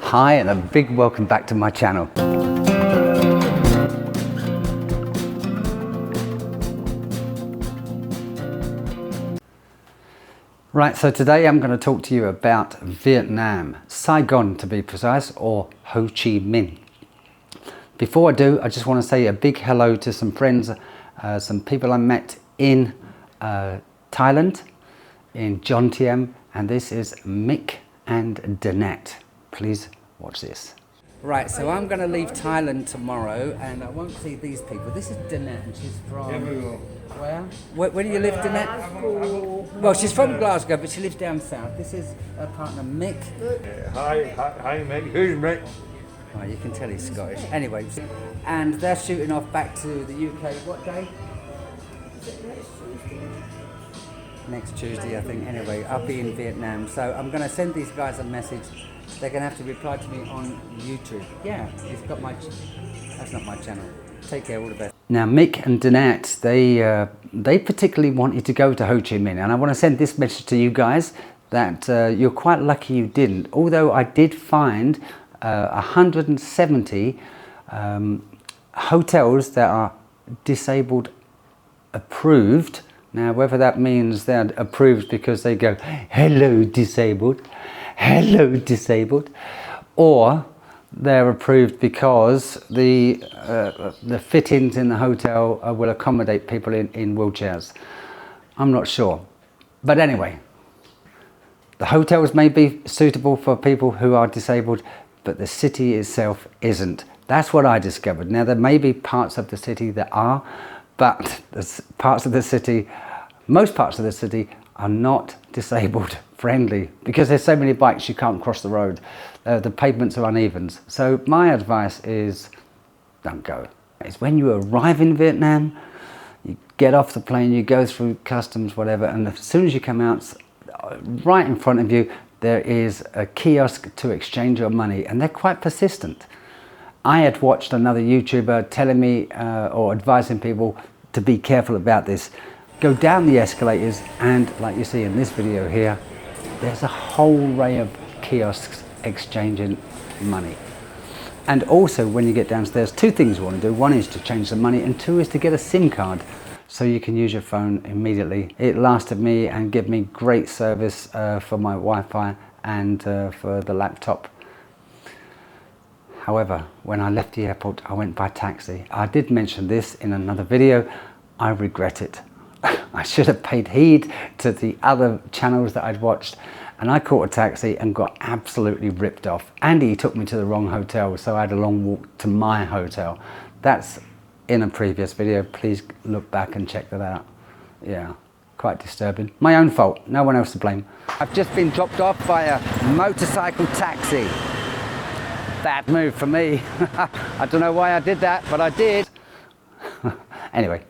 Hi and a big welcome back to my channel. Right, so today I'm going to talk to you about Vietnam, Saigon to be precise, or Ho Chi Minh. Before I do, I just want to say a big hello to some friends, some people I met in Thailand, in Jomtien, and this is Mick and Danette. Please watch this. Right, so I'm going to leave Thailand tomorrow and I won't see these people. This is Danette and she's from... Where? Where do you live, Danette? Well, she's from Glasgow, but she lives down south. This is her partner, Mick. Hi, Mick. Who's Mick? Oh, you can tell he's Scottish. Anyway, and they're shooting off back to the UK. What day? Next Tuesday, I think. Anyway, I'll be in Vietnam. So I'm going to send these guys a message. They're going to have to reply to me on YouTube. Yeah, it's got my... That's not my channel. Take care, all the best. Now, Mick and Danette, they particularly wanted to go to Ho Chi Minh. And I want to send this message to you guys that you're quite lucky you didn't. Although I did find 170 hotels that are disabled approved. Now, whether that means they're approved because they go, hello disabled, or they're approved because the fittings in the hotel will accommodate people in wheelchairs. I'm not sure. But anyway, the hotels may be suitable for people who are disabled, but the city itself isn't. That's what I discovered. Now, there may be parts of the city that are, but there's parts of the city, most parts of the city are not disabled friendly because there's so many bikes you can't cross the road. The pavements are uneven. So my advice is don't go. It's when you arrive in Vietnam, you get off the plane, you go through customs, whatever, and as soon as you come out, right in front of you, there is a kiosk to exchange your money, and they're quite persistent. I had watched another YouTuber telling me or advising people to be careful about this. Go down the escalators and, like you see in this video here, there's a whole array of kiosks exchanging money. And also when you get downstairs, two things you want to do. One is to change the money and two is to get a SIM card so you can use your phone immediately. It lasted me and gave me great service for my Wi-Fi and for the laptop. However, when I left the airport, I went by taxi. I did mention this in another video. I regret it. I should have paid heed to the other channels that I'd watched, and I caught a taxi and got absolutely ripped off. And he took me to the wrong hotel, so I had a long walk to my hotel. That's in a previous video. Please look back and check that out. Yeah, quite disturbing. My own fault, no one else to blame. I've just been dropped off by a motorcycle taxi. Bad move for me. I don't know why I did that, but I did. Anyway,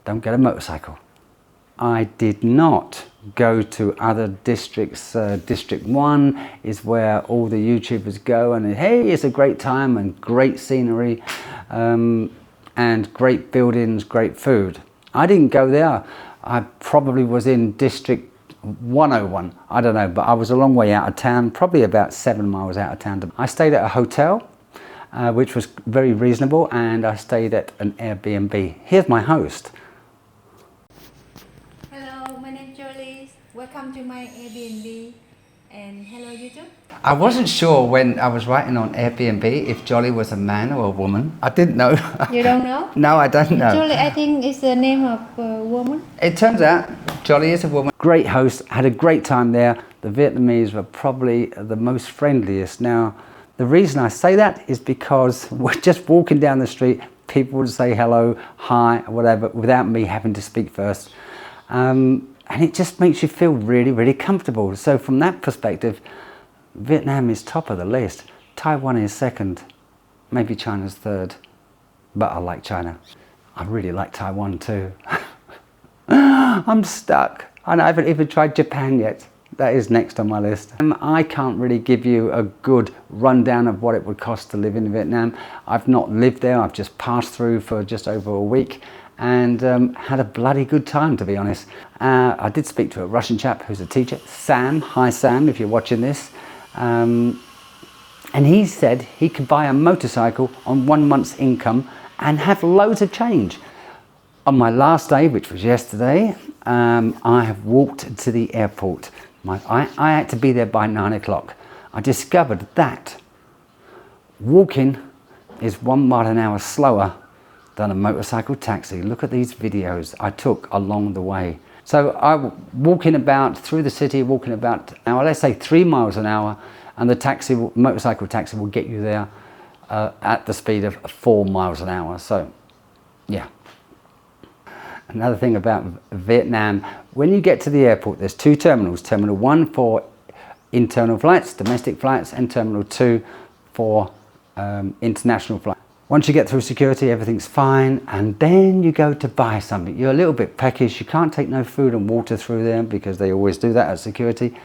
don't get a motorcycle. I did not go to other districts. District 1 is where all the YouTubers go, and hey, it's a great time and great scenery and great buildings, great food. I didn't go there. I probably was in District 101, I don't know, but I was a long way out of town, probably about 7 miles out of town. I stayed at a hotel, which was very reasonable, and I stayed at an Airbnb. Here's my host. Hello, my name is Jolie. Welcome to my Airbnb, and hello YouTube. I wasn't sure when I was writing on Airbnb if Jolly was a man or a woman. I didn't know. You don't know? No, I don't know. Jolie, I think it's the name of a woman. It turns out Jolly is a woman. Great host, had a great time there. The Vietnamese were probably the most friendliest. Now, the reason I say that is because we're just walking down the street, people would say hello, hi, whatever, without me having to speak first. And it just makes you feel really, really comfortable. So from that perspective, Vietnam is top of the list. Taiwan is second, maybe China's third, but I like China. I really like Taiwan too. I'm stuck. And I haven't even tried Japan yet. That is next on my list. I can't really give you a good rundown of what it would cost to live in Vietnam. I've not lived there, I've just passed through for just over a week and had a bloody good time, to be honest. I did speak to a Russian chap who's a teacher, Sam. Hi Sam, if you're watching this. And he said he could buy a motorcycle on 1 month's income and have loads of change. On my last day, which was yesterday, I have walked to the airport. I had to be there by 9 o'clock. I discovered that walking is 1 mile an hour slower than a motorcycle taxi. Look at these videos I took along the way. So I'm walking about through the city, walking about, now let's say 3 miles an hour, and the motorcycle taxi will get you there at the speed of 4 miles an hour. So, yeah. Another thing about Vietnam, when you get to the airport, there's 2 terminals. Terminal 1 for internal flights, domestic flights, and Terminal 2 for international flights. Once you get through security, everything's fine, and then you go to buy something. You're a little bit peckish. You can't take no food and water through there because they always do that at security.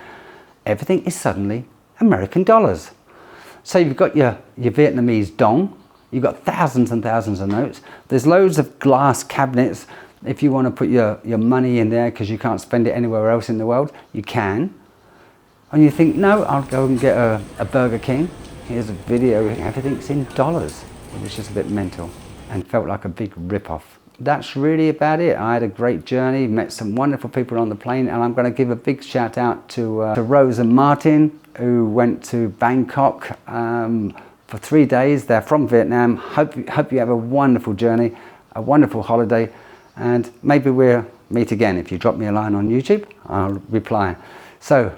Everything is suddenly American dollars. So you've got your Vietnamese dong. You've got thousands and thousands of notes. There's loads of glass cabinets. If you want to put your money in there because you can't spend it anywhere else in the world, you can. And you think, no, I'll go and get a Burger King. Here's a video, everything's in dollars. It was just a bit mental and felt like a big rip-off. That's really about it. I had a great journey, met some wonderful people on the plane, and I'm going to give a big shout out to Rose and Martin, who went to Bangkok for 3 days. They're from Vietnam. Hope you have a wonderful journey, a wonderful holiday, and maybe we'll meet again. If you drop me a line on YouTube, I'll reply. So,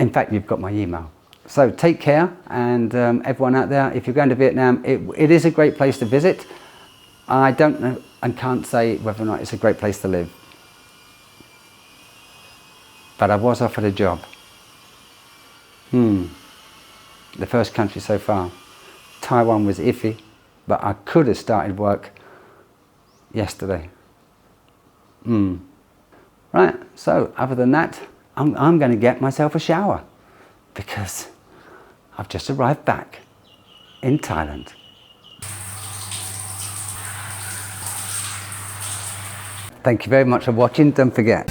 in fact, you've got my email. So take care, and everyone out there, if you're going to Vietnam, it is a great place to visit. I don't know and can't say whether or not it's a great place to live. But I was offered a job. The first country so far. Taiwan was iffy, but I could have started work yesterday. Right, so other than that, I'm going to get myself a shower because I've just arrived back in Thailand. Thank you very much for watching. Don't forget,